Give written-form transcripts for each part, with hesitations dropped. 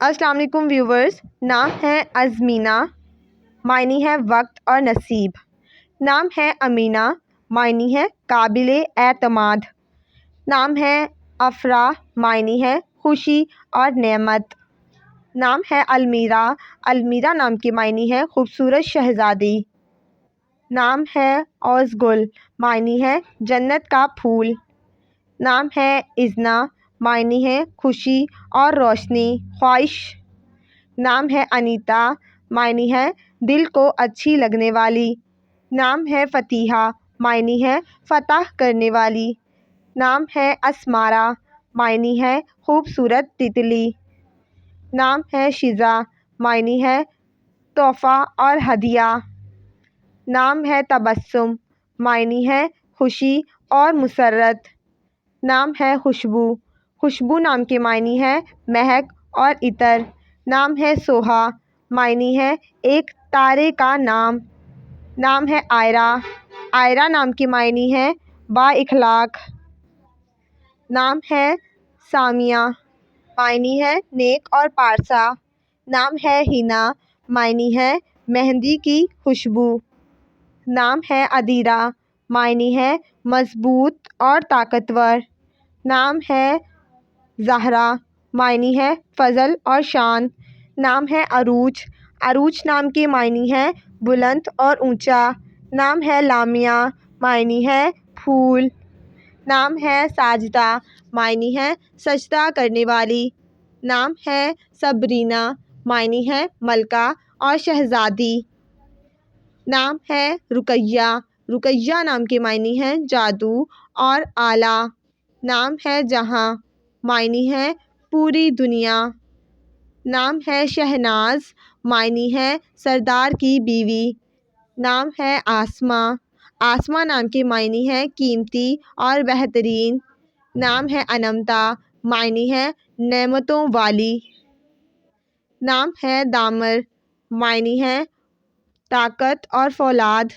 السلام علیکم ویورز. نام ہے ازمینہ، معنی ہے وقت اور نصیب. نام ہے امینہ، معنی ہے قابل اعتماد. نام ہے افراح، معنی ہے خوشی اور نعمت. نام ہے المیرا، المیرا نام کے معنی ہے خوبصورت شہزادی. نام ہے اوزگل، معنی ہے جنت کا پھول. نام ہے اذنا، معنی ہے خوشی اور روشنی، خواہش. نام ہے انیتا، معنی ہے دل کو اچھی لگنے والی. نام ہے فتیحہ، معنی ہے فتح کرنے والی. نام ہے اسمارا، معنی ہے خوبصورت تتلی. نام ہے شیزا، معنی ہے تحفہ اور ہدیہ. نام ہے تبسم، معنی ہے خوشی اور مسرت. نام ہے خوشبو، خوشبو نام کے معنی ہے مہک اور عطر. نام ہے سوہا، معنی ہے ایک تارے کا نام. نام ہے آئرہ، آئرہ نام کے معنی ہے با اخلاق. نام ہے سامیہ، معنی ہے نیک اور پارسا. نام ہے حنا، معنی ہے مہندی کی خوشبو. نام ہے عدیرہ، معنی ہے مضبوط اور طاقتور. نام ہے زہرہ، معنی ہے فضل اور شان. نام ہے عروج، عروج نام کے معنی ہے بلند اور اونچا. نام ہے لامعہ، معنی ہے پھول. نام ہے ساجدہ، معنی ہے سجدہ کرنے والی. نام ہے صبرینہ، معنی ہے ملکہ اور شہزادی. نام ہے رقیہ، رقیہ نام کے معنی ہے جادو اور آلہ. نام ہے جہاں، معنی ہے پوری دنیا. نام ہے شہناز، معنی ہے سردار کی بیوی. نام ہے آسماں، آسماں نام کے معنی ہے قیمتی اور بہترین. نام ہے انمتا، معنی ہے نعمتوں والی. نام ہے دامر، معنی ہے طاقت اور فولاد.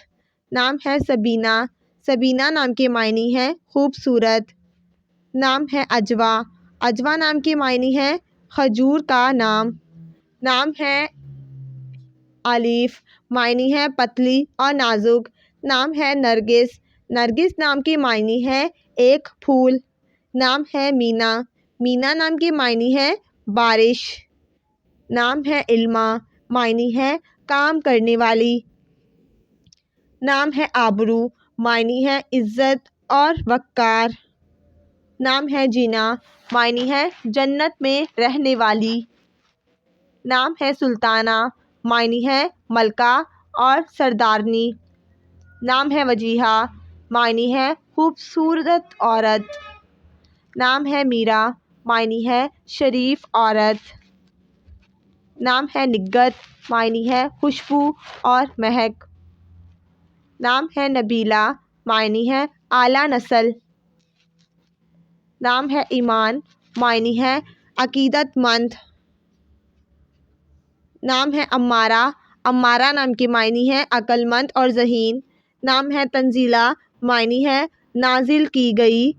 نام ہے سبینہ، سبینہ نام کے معنی ہے خوبصورت. نام ہے عجوہ، عجوہ نام کے معنی ہے کھجور کا نام. نام ہے آلیف، معنی ہے پتلی اور نازک. نام ہے نرگس، نرگس نام کے معنی ہے ایک پھول. نام ہے مینا، مینا نام کے معنی ہے بارش. نام ہے علما، معنی ہے کام کرنے والی. نام ہے آبرو، معنی ہے عزت اور وقار. نام ہے جینا، معنی ہے جنت میں رہنے والی. نام ہے سلطانہ، معنی ہے ملکہ اور سردارنی. نام ہے وجیہہ، معنی ہے خوبصورت عورت. نام ہے میرا، معنی ہے شریف عورت. نام ہے نگہت، معنی ہے خوشبو اور مہک. نام ہے نبیلہ، معنی ہے اعلیٰ نسل. نام ہے ایمان، معنی ہے عقیدت مند. نام ہے امارہ، امارہ نام کے معنی ہے عقل مند اور ذہین. نام ہے تنزیلہ، معنی ہے نازل کی گئی.